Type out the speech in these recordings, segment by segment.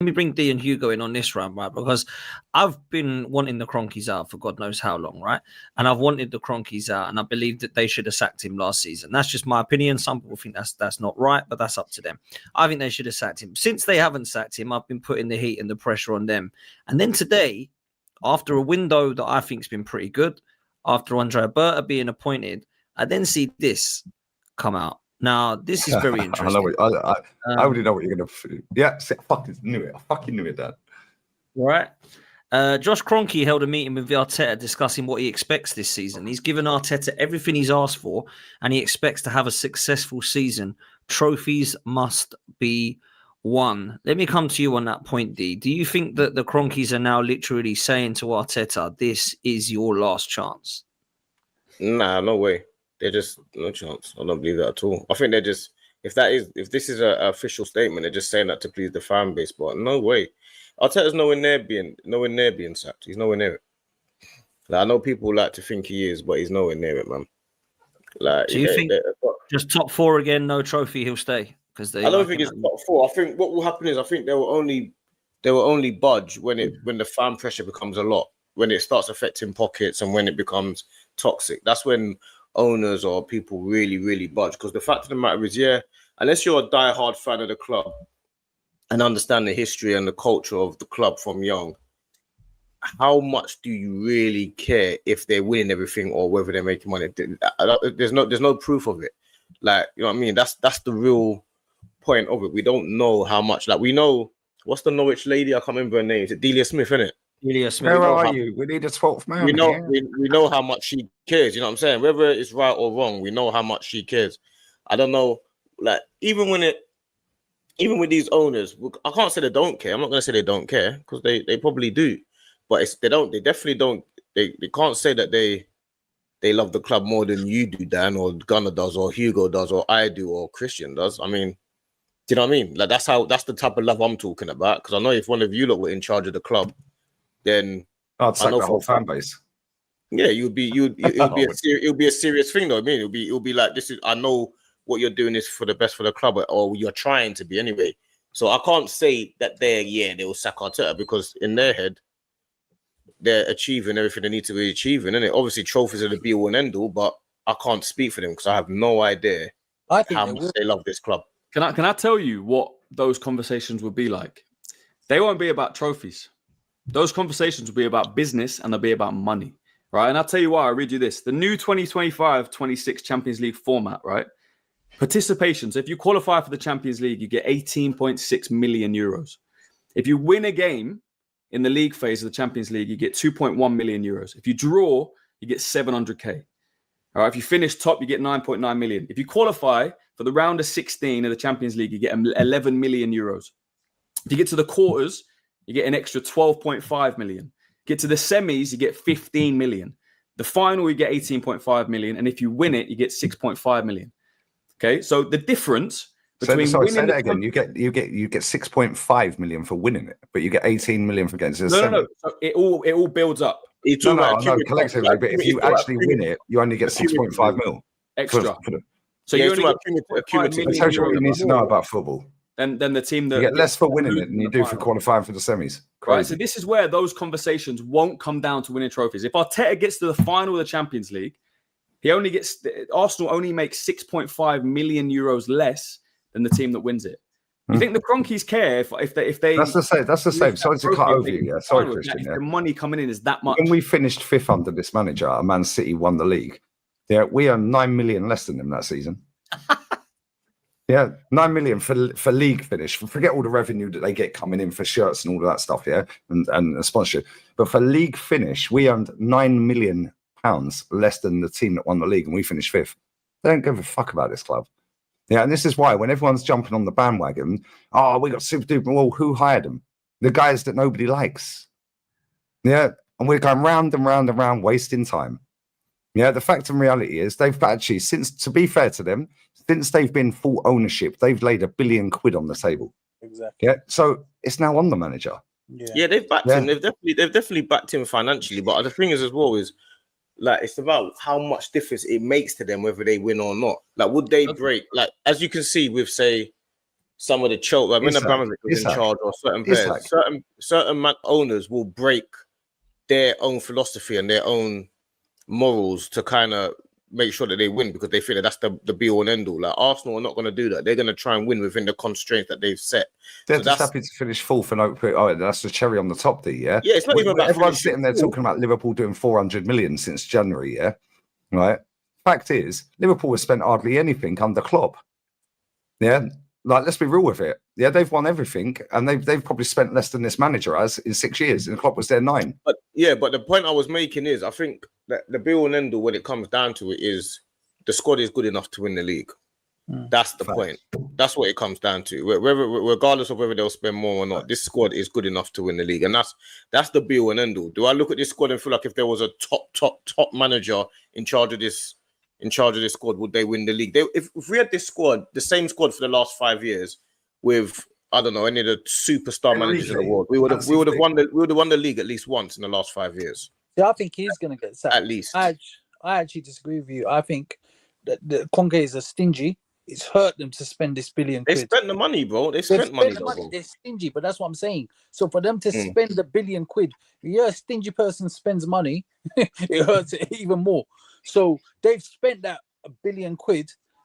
me bring D and Hugo in on this round, right? Because I've been wanting the Kroenke'S out for God knows how long, right? And I've wanted the Kroenke'S out, and I believe that they should have sacked him last season. That's just my opinion. Some people think that's not right, but that's up to them. I think they should have sacked him. Since they haven't sacked him, I've been putting the heat and the pressure on them. And then today, after a window that I think's been pretty good, after Andre Berta being appointed, I then see this come out. Now, this is very interesting. I already know what you're going to... Yeah, I fucking knew it. I fucking knew it, Dad. Right. Josh Kroenke held a meeting with Arteta discussing what he expects this season. He's given Arteta everything he's asked for, and he expects to have a successful season. Trophies must be won. Let me come to you on that point, D. Do you think that the Kroenke'S are now literally saying to Arteta, this is your last chance? Nah, no way. They're just no chance. I don't believe that at all. I think they're just if this is an official statement, they're just saying that to please the fan base. But no way. Arteta's nowhere near being sacked. He's nowhere near it. Like, I know people like to think he is, but he's nowhere near it, man. Like, do you think just top four again, no trophy, he'll stay? Because I don't think it's top four. I think what will happen is I think they will only budge when the fan pressure becomes a lot, when it starts affecting pockets and when it becomes toxic. That's when owners or people really, really budge. Because the fact of the matter is, unless you're a diehard fan of the club and understand the history and the culture of the club from young, how much do you really care if they're winning everything or whether they're making money? There's no proof of it. Like, you know what I mean? That's the real point of it. We don't know how much. Like, we know what's the Norwich lady? I can't remember her name. Is it Delia Smith, isn't it? Delia Smith. Where are you? We need a 12th man. We know how much she cares. You know what I'm saying? Whether it's right or wrong, we know how much she cares. I don't know. Like, even with these owners, I can't say they don't care. I'm not going to say they don't care because they probably do, but they definitely don't. They can't say that they love the club more than you do, Dan, or Gunnar does, or Hugo does, or I do, or Christian does. I mean, do you know what I mean? Like, that's the type of love I'm talking about. Because I know if one of you lot were in charge of the club, then I'd sack the whole fan base. Yeah, it'll be a serious thing, though. I mean, it'll be like, this is, I know what you're doing is for the best for the club, or you're trying to be anyway. So I can't say that they will sack Arteta, because in their head they're achieving everything they need to be achieving, and obviously trophies are the be all and end all, but I can't speak for them because I have no idea how much they love this club. Can I tell you what those conversations would be like? They won't be about trophies. Those conversations will be about business, and they'll be about money, right? And I'll tell you why. I'll read you this. The new 2025-26 Champions League format, right? Participation. So if you qualify for the Champions League, you get 18.6 million euros. If you win a game in the league phase of the Champions League, you get 2.1 million euros. If you draw, you get 700k. All right. If you finish top, you get 9.9 million. If you qualify for the round of 16 of the Champions League, you get 11 million euros. If you get to the quarters, you get an extra 12.5 million. Get to the semis, you get 15 million. The final, you get 18.5 million. And if you win it, you get 6.5 million. Okay, so the difference between say that again. You get 6.5 million for winning it, but you get 18 million for getting to the semi. No. So it all builds up. No, collectively. But if you actually win it, you only get 6.5 mil extra. So you only get cumulative. That tells you what you need to know about football. Then the team that you get less for winning it than you do for qualifying for the semis. Right. So this is where those conversations won't come down to winning trophies. If Arteta gets to the final of the Champions League, Arsenal only makes 6.5 million euros less than the team that wins it. You think the Kroenke'S care if they? That's the same. Sorry to cut over you. Yeah, sorry, Christian. The money coming in is that much. When we finished 5th under this manager, Man City won the league. Yeah, we earned 9 million less than them that season. Yeah, 9 million for league finish. Forget all the revenue that they get coming in for shirts and all of that stuff. Yeah, and sponsorship. But for league finish, we earned 9 million pounds less than the team that won the league, and we finished 5th. They don't give a fuck about this club. Yeah, and this is why when everyone's jumping on the bandwagon, we got super duper. Well, who hired them? The guys that nobody likes. Yeah, and we're going round and round and round, wasting time. Yeah, the fact and reality is they've actually, to be fair to them, since they've been full ownership, they've laid £1 billion on the table. Exactly. Yeah, so it's now on the manager. Yeah, they've backed him. They've definitely backed him financially. But the thing is, as well, is like it's about how much difference it makes to them whether they win or not. Like, would they break? Like, as you can see with, say, some of the choke, like when Isak, Abramovich was in Isak, charge, or certain players, Isak. certain owners will break their own philosophy and their own morals to kind of make sure that they win because they feel that that's the be all and end all. Like Arsenal are not going to do that. They're going to try and win within the constraints that they've set. They're So just that's happy to finish fourth and that's the cherry on the top, yeah? yeah, it's not even about everyone's finishing sitting there fourth. talking about Liverpool doing 400 million since January, yeah? Right? Fact is, Liverpool has spent hardly anything under Klopp. Yeah? Like, let's be real with it. Yeah, they've won everything, and they've probably spent less than this manager has in 6 years, and Klopp was there 9. But the point I was making is I think that the be all and end all when it comes down to it is the squad is good enough to win the league. That's the point. That's what it comes down to. Regardless of whether they'll spend more or not, this squad is good enough to win the league, and that's the be all and end all. Do I look at this squad and feel like if there was a top manager in charge of this squad, would they win the league? If we had this squad, the same squad for the last 5 years, with I don't know any of the superstar managers in the world, we would have won the league at least once in the last 5 years. Yeah, I think he's going to get sacked. At least. I actually disagree with you. I think that the Kroenke'S are stingy. It's hurt them to spend this billion They quid. spent the money, bro. They spent money, bro. They're stingy, but that's what I'm saying. So for them to spend the billion quid, a stingy person spends money, it hurts it even more. So they've spent that $1 billion,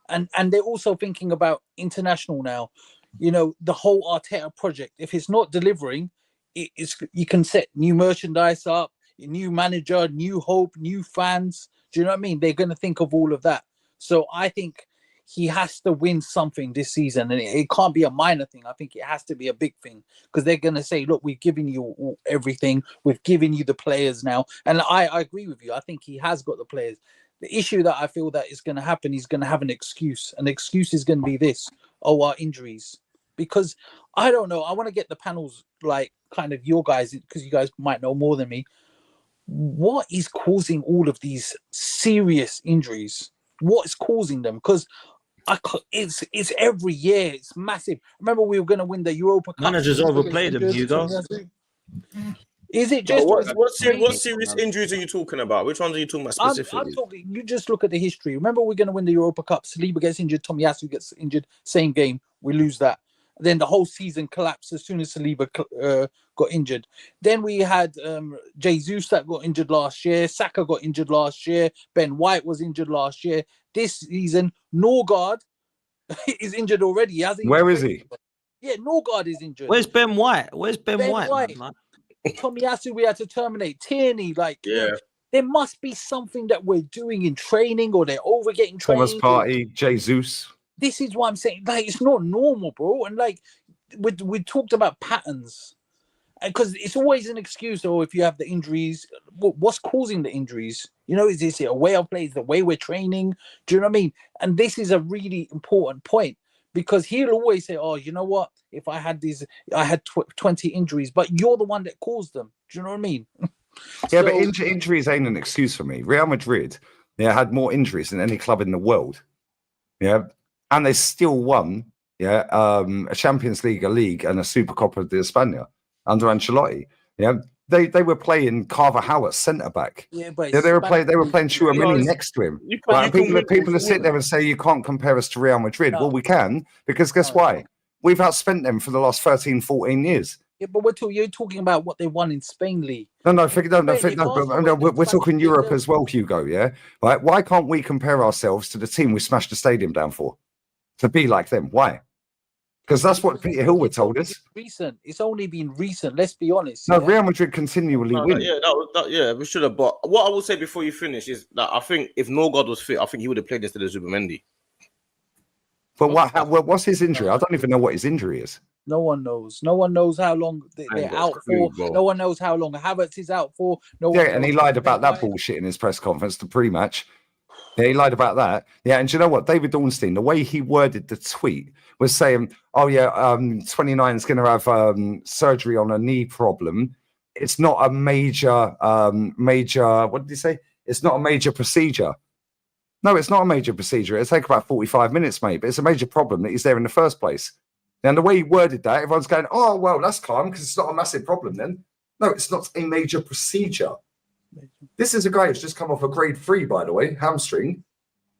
and they're also thinking about international now. You know, the whole Arteta project. If it's not delivering, you can set new merchandise up, new manager, new hope, new fans. Do you know what I mean? They're going to think of all of that. So I think he has to win something this season, and it can't be a minor thing. I think it has to be a big thing because they're going to say, look, we've given you everything. We've given you the players now. And I agree with you. I think he has got the players. The issue that I feel that is going to happen, he's going to have an excuse. An excuse is going to be this, our injuries. Because I don't know. I want to get the panels, like kind of your guys, because you guys might know more than me. What is causing all of these serious injuries? What is causing them? Because it's every year. It's massive. Remember, we were going to win the Europa Cup. Managers overplayed them, Hugo. Is it just what serious injuries are you talking about? Which ones are you talking about specifically? I'm talking. You just look at the history. Remember, we're going to win the Europa Cup. Saliba gets injured. Tomiyasu gets injured. Same game, we lose that. Then the whole season collapsed as soon as Saliba got injured. Then we had Jesus that got injured last year. Saka got injured last year. Ben White was injured last year. This season, Norgard is injured already. Where is he? Yeah, Norgard is injured. Where's Ben White? Where's Ben White? Man? Tomiyasu, we had to terminate. Tierney, yeah. There must be something that we're doing in training, or they're over getting training. Thomas Partey, Jesus. This is what I'm saying. Like, it's not normal, bro. And like, we talked about patterns, because it's always an excuse. Or if you have the injuries, what's causing the injuries? You know, is this a way of play? Is the way we're training? Do you know what I mean? And this is a really important point, because he'll always say, "Oh, you know what? If I had these, I had 20 injuries, but you're the one that caused them." Do you know what I mean? Yeah, but injuries ain't an excuse for me. Real Madrid, had more injuries than any club in the world. Yeah. And they still won, a Champions League, a league, and a Supercopa de España under Ancelotti. Yeah, they were playing Carvajal at centre back. Yeah, but they were playing Chouameni next to him. People are sitting there and say you can't compare us to Real Madrid. No. Well, we can, because guess why? We've outspent them for the last 13, 14 years. Yeah, but you're talking about what they won in Spain League. No. We're talking Europe as well, Hugo. Yeah, right. Why can't we compare ourselves to the team we smashed the stadium down for? To be like them. Why? Because that's what Peter Hillwood told us. It's only been recent. Let's be honest. No, Real Madrid continually win. We should have. But what I will say before you finish is that I think if Norgard was fit, I think he would have played instead of Zubimendi. But what's his injury? I don't even know what his injury is. No one knows. No one knows how long they're out for. Bro. No one knows how long Havertz is out for. And he lied about that bullshit in his press conference, the pre-match. Yeah, he lied about that. Yeah, and do you know what? David Ornstein, the way he worded the tweet was saying, 29 is going to have surgery on a knee problem. It's not a major, what did he say? It's not a major procedure. No, it's not a major procedure. It'll take about 45 minutes, mate, but it's a major problem that he's there in the first place. And the way he worded that, everyone's going, oh, well, that's calm because it's not a massive problem then. No, it's not a major procedure. This is a guy who's just come off a grade 3, by the way, hamstring,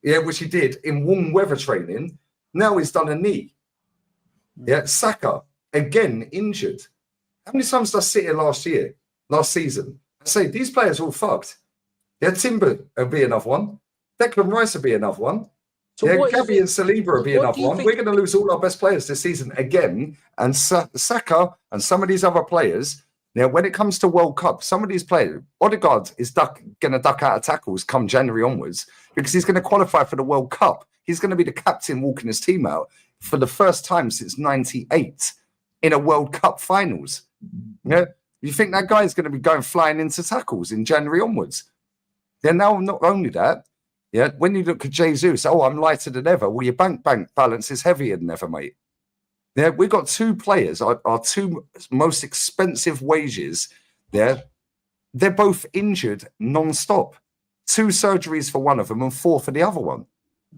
which he did in warm weather training. Now he's done a knee. Yeah, Saka, again, injured. How many times did I sit here last season? I say, these players are all fucked. Yeah, Timber will be another one. Declan Rice will be another one. So yeah, what is Gabby it- and Saliba will be what another do you one. think- We're going to lose all our best players this season again. And Saka and some of these other players, now, when it comes to World Cup, some of these players, Odegaard is going to duck out of tackles come January onwards because he's going to qualify for the World Cup. He's going to be the captain walking his team out for the first time since '98 in a World Cup finals. Yeah, you think that guy is going to be going flying into tackles in January onwards? Yeah, now not only that, yeah, when you look at Jesus, oh, I'm lighter than ever. Well, your bank balance is heavier than ever, mate. Yeah, we've got two players, our two most expensive wages. Yeah, they're both injured non-stop. 2 surgeries for one of them and 4 for the other one.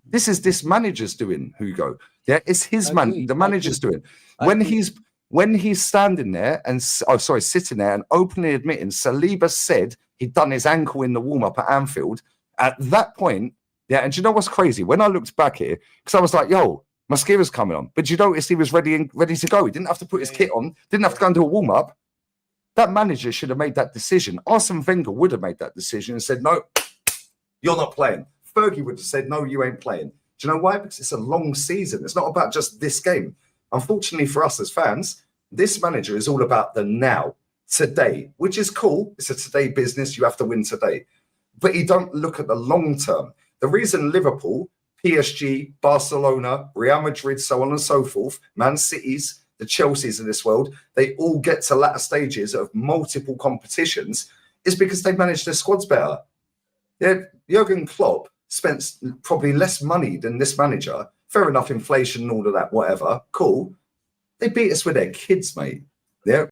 This is this manager's doing, Hugo. Yeah, it's his man. The manager's doing. When he's standing there and sitting there and openly admitting Saliba said he'd done his ankle in the warm-up at Anfield. At that point, yeah, and do you know what's crazy? When I looked back here, because I was like, yo, Mosquera's coming on. But you noticed he was ready to go. He didn't have to put his kit on, didn't have to go and do a warm-up. That manager should have made that decision. Arsene Wenger would have made that decision and said, no, you're not playing. Fergie would have said, no, you ain't playing. Do you know why? Because it's a long season. It's not about just this game. Unfortunately for us as fans, this manager is all about the now, today, which is cool. It's a today business. You have to win today. But you don't look at the long term. The reason Liverpool, PSG, Barcelona, Real Madrid, so on and so forth, Man Cities, the Chelseas of this world, they all get to latter stages of multiple competitions is because they manage their squads better. Yeah, Jurgen Klopp spent probably less money than this manager. Fair enough, inflation and all of that, whatever. Cool. They beat us with their kids, mate. Yeah.